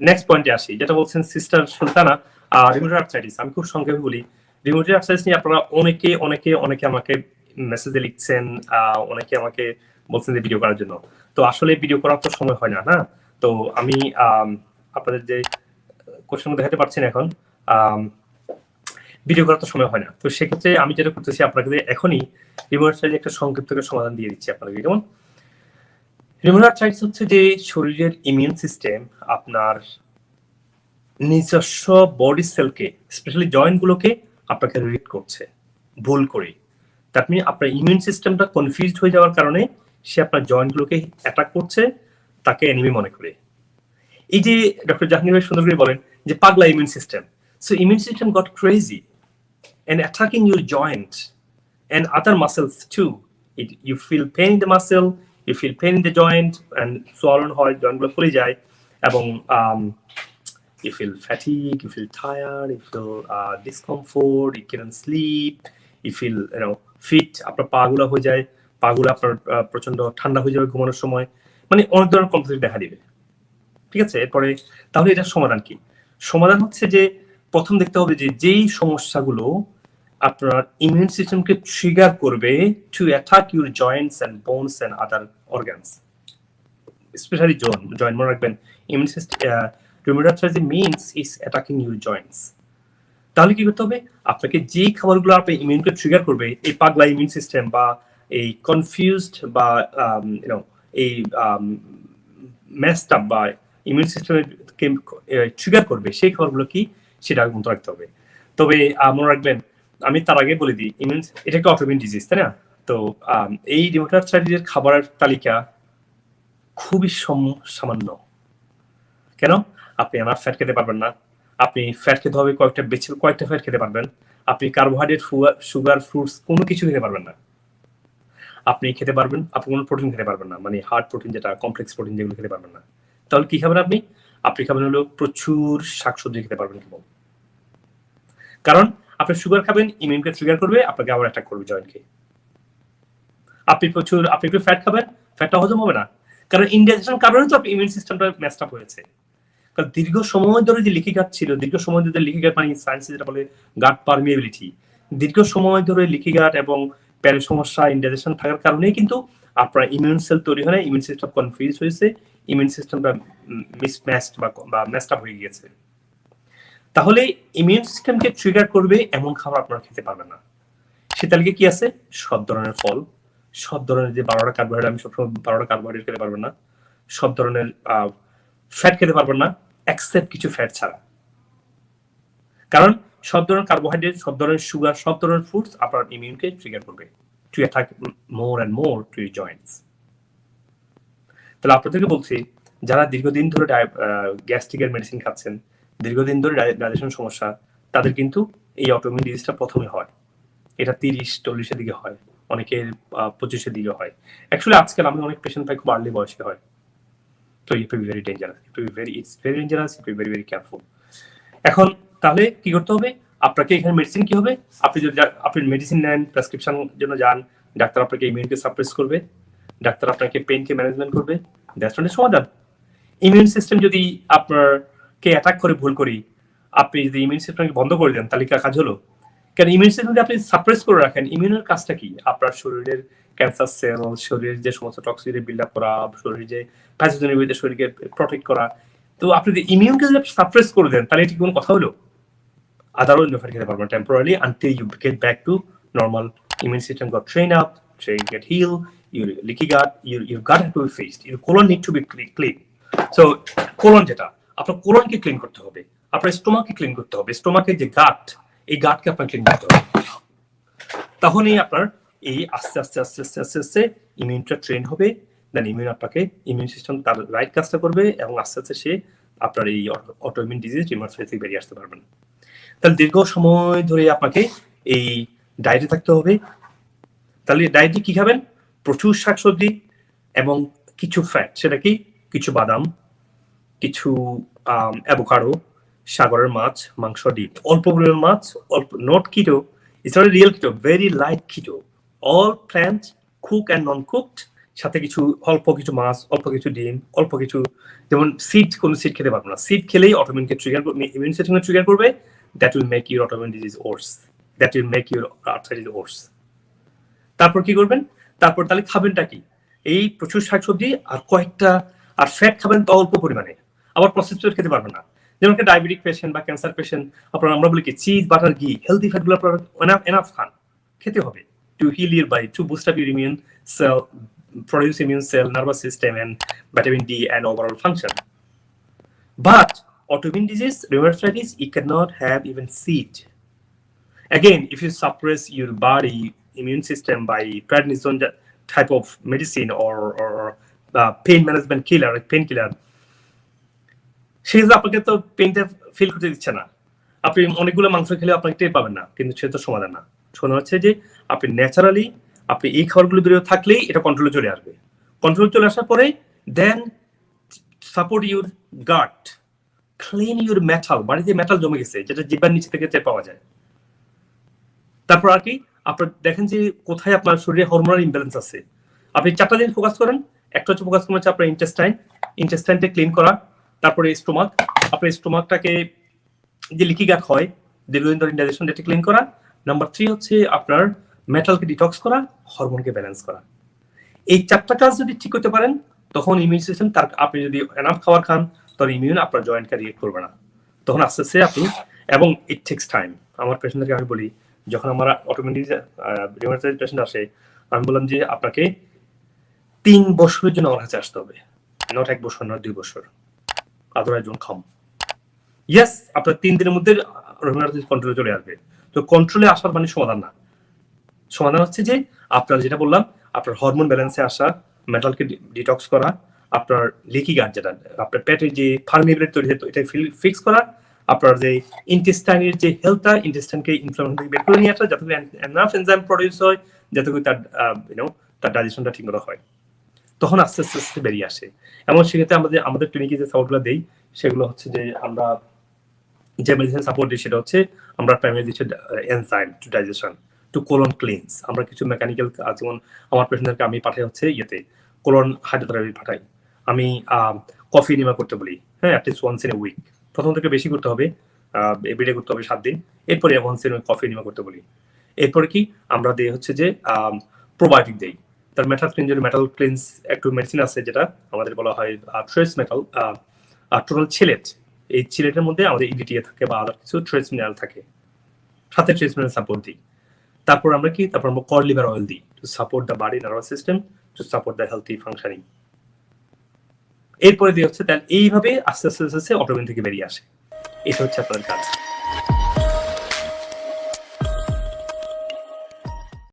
Next পয়েন্টে আসি, যেটা বলছেন সিস্টার সুলতানা, রিউমেটয়েড আর্থ্রাইটিস। আমি খুব সংক্ষেপে বলি, রিউমেটয়েড আর্থ্রাইটিস নিয়ে আপনারা অনেকে আমাকে মেসেজে লিখছেন, অনেকে আমাকে বলছেন যে ভিডিও করার জন্য। তো আসলে ভিডিও করার তো সময় হয় না, না? তো আমি আপনাদের যে কোশ্চেন দেখাতে পারছি না এখন, ভিডিও করার তো সময় হয় না। তো সেক্ষেত্রে আমি যেটা করতেছি, আপনাকে এখনই রিউমেটয়েড আর্থ্রাইটিস একটা সংক্ষিপ্ত সমাধান দিয়ে দিচ্ছি আপনাকে। যেমন রিউমেটয়েড আর্থ্রাইটিস হচ্ছে যে শরীরের ইমিউন সিস্টেম আপনার নিজস্ব বডি সেলকে, স্পেশালি জয়েন্ট গুলোকে আপনাকে রিড করছে ভুল করে। দ্যাট মিন আপনার ইমিউন সিস্টেমটা কনফিউজড হয়ে যাওয়ার কারণে সে আপনার জয়েন্ট গুলোকে অ্যাটাক করছে, তাকে এনিমি মনে করে। এই যে ডক্টর জাহাঙ্গীর ভাই সুন্দর করে বলেন যে পাগলা immune system. So immune system goat crazy and attacking your joint and other muscles too. You feel pain in the muscle, you feel pain in the joint, and swollen হয়, জয়েন্ট গুলো ফুলে যায়, এবং you feel fatigue, you feel tired, you feel discomfort, you can't sleep, you feel fit, আপনার পাগুলা হয়ে যায়, পাগুলা আপনার প্রচন্ড ঠান্ডা হয়ে যাবে ঘুমানোর সময়, মানে অনেক ধরনের কমপ্লিকেশন দেখা দিবে। ঠিক আছে? এরপরে তাহলে এটার সমাধান কি? সমাধান হচ্ছে যে প্রথম দেখতে হবে যে যেই সমস্যাগুলো আপনার ইমিউন সিস্টেমকে ট্রিগার করবে to attack your joints and bones and other organs, specially joint মনে রাখবেন, immune system rheumatoid arthritis means is attacking your joints. তাহলে কি করতে হবে? আপনাকে যে খাবারগুলো আপনার ইমিউনকে ট্রিগার করবে, এই পাগলা ইমিউন সিস্টেম বা এই কনফিউজড বা এই মেসড আপ বা ইমিউন সিস্টেমকে ট্রিগার করবে, সেই খাবারগুলো কি সেটা মনে রাখতে হবে। তবে মনে রাখবেন, আমি তার আগে বলে দিই, এটা একটা অটোইমিউন ডিজিজ, তাই না? তো এই রিউমেটয়েড আর্থ্রাইটিসের খাবারের তালিকা খুবই সামান্য। কেন? আপনি এনাফ ফ্যাট খেতে পারবেন না, আপনি ফ্যাট খেতে হবে কয়েকটা ফ্যাট খেতে পারবেন, আপনি কার্বোহাইড্রেট, সুগার, ফ্রুটস কোনো কিছু খেতে পারবেন না। আপনি খেতে পারবেন, আপনি কোনো প্রোটিন খেতে পারবেন না, মানে হার্ড প্রোটিন, যেটা কমপ্লেক্স প্রোটিন, যেগুলো খেতে পারবেন না। তাহলে কি খাবেন আপনি? আপনি খাবেন হলো প্রচুর শাকসবজি খেতে পারবেন কেবল। কারণ আপনি সুগার খাবেন, ইমিউনকে ট্রিগার করবে, আপনাকে আবার অ্যাটাক করবে জয়েন্টকে। আপনি একটু ফ্যাট খাবেন, ফ্যাটটা হজম হবে না, কারণ ইনডাইজেশন কারণে তো আপনার ইমিউন সিস্টেমটা মেসড আপ হয়েছে। কারণ দীর্ঘ সময় ধরে যে লিকি গাট ছিল, দীর্ঘ সময় ধরে লিকি গাট, মানে সায়েন্সে যেটা বলে গাট পারমিয়েবিলিটি, দীর্ঘ সময় ধরে লিকি গাট এবং প্যারের সমস্যা, ইনডাইজেশন থাকার কারণেই কিন্তু আপনার ইমিউন সেল তৈরি হয় না, ইমিউন সিস্টেম কনফিউজ হয়েছে, ইমিউন সিস্টেমটা মিসম্যাচড বা মেসড আপ হয়ে গিয়েছে। তাহলে ইমিউন সিস্টেমকে ট্রিগার করবে এমন খাবার আপনারা খেতে পারবেন না। সে তালিকা কি আছে? সব ধরনের ফল, সব ধরনের যে 12টা কার্বোহাইড্রেট, আমি সবসময় 12টা কার্বোহাইড্রেট খেতে পারবেন না, সব ধরনের ফ্যাট খেতে পারবেন না, এক্সেপ্ট কিছু ফ্যাট ছাড়া। কারণ সব ধরনের কার্বোহাইড্রেট, সব ধরনের সুগার, সব ধরনের ফ্রুটস আপনার ইমিউনকে ট্রিগার করবে to attack more and more to your joints. তাহলে আপনাদেরকে বলছি, যারা দীর্ঘদিন ধরে গ্যাস্ট্রিকের মেডিসিন খাচ্ছেন, দীর্ঘদিন ধরে ডাইজেশন সমস্যা, তাদের কিন্তু এই অটোইমিউন ডিজিজটা প্রথমে হয়। এটা 30-40-এর দিকে হয়, অনেকের 25-এর দিকে হয়। অ্যাকচুয়ালি আজকাল আমি অনেক পেশেন্ট পাই খুব আর্লি বয়সে হয়। তো it will be very dangerous, it's very dangerous, it will be very careful. এখন তাহলে কি করতে হবে? আপনাকে এখানে মেডিসিন কি হবে? আপনি যদি মেডিসিন নেন, প্রেসক্রিপশন জন্য যান, ডাক্তার আপনাকে ইমিউনকে সাপ্রেস করবে, ডাক্তার আপনাকে পেইনকে ম্যানেজমেন্ট করবে, দ্যাটস নট সমাধান। ইমিউন সিস্টেম যদি আপনাকে অ্যাটাক করে ভুল করি, আপনি যদি ইমিউন সিস্টেমকে বন্ধ করে দেন, তাহলে কাজ হলো? কারণ ইমিউন সিস্টেম যদি আপনি সাপ্রেস করে রাখেন, ইমিউনের কাজটা কি? আপনার শরীরের ক্যান্সার সেল, শরীরের যে সমস্ত টক্সিনের বিল্ড আপ করা, শরীরের যে প্যাথোজেনের বিরুদ্ধে শরীরকে প্রোটেক্ট করা। তো আপনি যদি ইমিউনকে যদি সাপ্রেস করে দেন, তাহলে এটি কোনো কথা হলো? আদারও ইনফেক্ট খেতে পারবেন temporary until you get back to normal. Immune system got train up, get heal, your leaky gut, your gut have to be fixed, your colon need to be clean. So colon যেটা, আপনার কোলনকে clean করতে হবে, আপনার স্টোমাককে clean করতে হবে, স্টোমাকের যে গাট, এই গাটকে আপনার ক্লিন করতে হবে। তখনই আপনার এই আস্তে আস্তে আস্তে আস্তে আস্তে আস্তে ইমিউনটা ট্রেন হবে, দেন ইমিউন সিস্টেম তার রাইট কাজটা করবে, এবং আস্তে আস্তে সে আপনার এই অটোইমিউন ডিজিজ রিমার্স থেকে বেরিয়ে আসতে পারবেন। তাহলে দীর্ঘ সময় ধরে আপনাকে এই ডায়েটে থাকতে হবে। তাহলে ডায়েটে কি খাবেন? প্রচুর শাকসবজি এবং কিছু ফ্যাট, সেটা কি? কিছু বাদাম, কিছু অ্যাভোকাডো, সাগরের মাছ, মাংস, ডিম, অল্প পরিমাণ মাছ, অল্প, নট কিটো, ইটস নট রিয়েল কিটো, ভেরি লাইট কিটো, all plant, cook and non cooked, সাথে কিছু অল্প কিছু মাছ, অল্প কিছু ডিম, অল্প কিছু, যেমন সিড, কোনো সিড খেতে পারবো না, সিড খেলেই অটোমিউনকে ট্রিগার, ইমিউন সিস্টেমকে ট্রিগার করবে, that will make your autoimmune disease worse, that will make your arthritis worse. তারপর কি করবেন? তারপর তাহলে খাবেনটা কি? এই প্রচুর শাকসবজি আর কয়েকটা, আর ফ্যাট খাবেন তো অল্প পরিমাণে, আবার প্রসেস ফুড খেতে পারবেন না। যেমন একটা ডায়াবেটিক পেশেন্ট বা ক্যান্সার পেশেন্ট, আপনার আমরা বলি কি চিজ, বাটার, ঘি, হেলদি ফ্যাটগুলো আপনার এনাফ খান, খেতে হবে, to heal your body, to boost up your immune cell, produce immune cell, nervous system, and vitamin D and overall function. But autoimmune disease, rheumatoid, you cannot have even seed. Again, if you suppress your body immune system by prednisone type of medicine or pain management killer, like painkiller, সে আপনাকে তো পেইনটা feel করতে দিচ্ছে না। আপনি অনেকগুলো মাংস খেলে আপনাকে টের পাবেন না, কিন্তু সে তো সমাধান না। শোনা হচ্ছে যে আপনি ন্যাচারালি আপনি এই খাবারগুলো দূরে থাকলেই এটা কন্ট্রোলে চলে আসবে। কন্ট্রোলে চলে আসার পরে then support your gut, clean your metal, বাড়িতে মেটাল জমে গেছে যেটা জিহ্বার নিচে থেকে টের পাওয়া যায়। তারপর আর কি, আপনার দেখেন যে কোথায় আপনার শরীরে হরমোনাল ইমব্যালেন্স আছে। আপনি 4টা জিনিস ফোকাস করেন। একটা হচ্ছে ফোকাস করেন হচ্ছে আপনার ইন্টেস্টাইনটা ক্লিন করা, তারপরে স্টোমাক, আপনার স্টোমাকটাকে যে লিকি গাট হয় দীর্ঘদিন ধরে ইনডাইজেশন, এটা ক্লিন করা। নাম্বার 3 হচ্ছে আপনার মেটালকে ডিটক্স করা, হরমোনকে ব্যালেন্স করা। এই 4টা কাজ যদি ঠিক করতে পারেন, তখন ইমিউন সিস্টেম, তার আপনি যদি এনাফ খাবার খান, তখন ইমিউন আপনার জয়েন্টকে রিয়েক্ট করবে না, তখন আস্তে আস্তে আপনি, এবং ইট টেক্স টাইম। আমার পেশেন্টদেরকে আমি বলি, যখন আমার অটোমেটিক রিউমাটয়েড পেশেন্ট আসে, আমি বললাম যে আপনাকে 3 বছরের জন্য আমার কাছে আসতে হবে, নট 1 বছর, নট 2 বছর, আদারওয়াইজ ডোন্ট কাম। ইয়েস, আপনার 3 দিনের মধ্যে রোমাটাইটিস কন্ট্রোলে চলে আসবে। তো কন্ট্রোলে আসার মানে সমাধান না। সমাধান হচ্ছে যে আপনার যেটা বললাম, আপনার হরমোন ব্যালেন্সে আসা, মেটালকে ডিটক্স করা, আপনার লিকি গাট, যেটা আপনার পেটে যে ফার্মিবিলিটি তৈরি হতো এটা ফিক্স করা, আপনার যে ইন্টেস্টাইনের যে হেলথটা, ইন্টেস্টাইনকে ইনফ্লামেশন থেকে বের করে নিয়ে আসা, যাতে করে এনাফ এনজাইম প্রডিউস হয়, যাতে করে তার তার ডাইজেশনটা ঠিকমতো হয়, তখন আস্তে আস্তে আস্তে বেরিয়ে আসে। এমন সেক্ষেত্রে আমাদের ক্লিনিকে যে সাপোর্টগুলো দেই, সেগুলো হচ্ছে যে আমরা যে মেডিসিন সাপোর্ট দিই, সেটা হচ্ছে আমরা প্রাইমারি দিচ্ছি enzyme to digestion, to colon cleanse. আমরা কিছু মেকানিক্যাল, যেমন আমার পেশেন্টদেরকে আমি পাঠাই হচ্ছে ইয়েতে কোলন হাইড্রোথেরাপি পাঠাই। আমি কফি নিমা করতে বলি, হ্যাঁ, at least once in a week. প্রথম থেকে বেশি করতে হবে, এভরিডে করতে হবে 7 দিন। এরপরে ওয়ান্স ইন কফি নিমা করতে বলি। এরপরে কি আমরা দিই হচ্ছে যে প্রোবায়োটিক দেই। তার মেটাল ক্লিনজ, মেটাল ক্লিনজ একটু মেডিসিন আছে যেটা আমাদের বলা হয় ট্রেস মেটাল, টোটাল ছিলেট। এই ছিলেটের মধ্যে আমাদের ইডিটিএ থাকে বা আদার কিছু ট্রেস মিনারেল থাকে, সাথে ট্রেস মিনারেল সাপোর্ট দিই। তারপর আমরা কি, তারপর আমরা কড লিভার অয়েল দিই to support the body nervous system, to support the healthy functioning. এরপরে দিয়ে হচ্ছে, তাহলে এইভাবে আস্তে আস্তে আস্তে অটোমেটিক থেকে বেরিয়ে আসে। এটা হচ্ছে আপনার কাজ।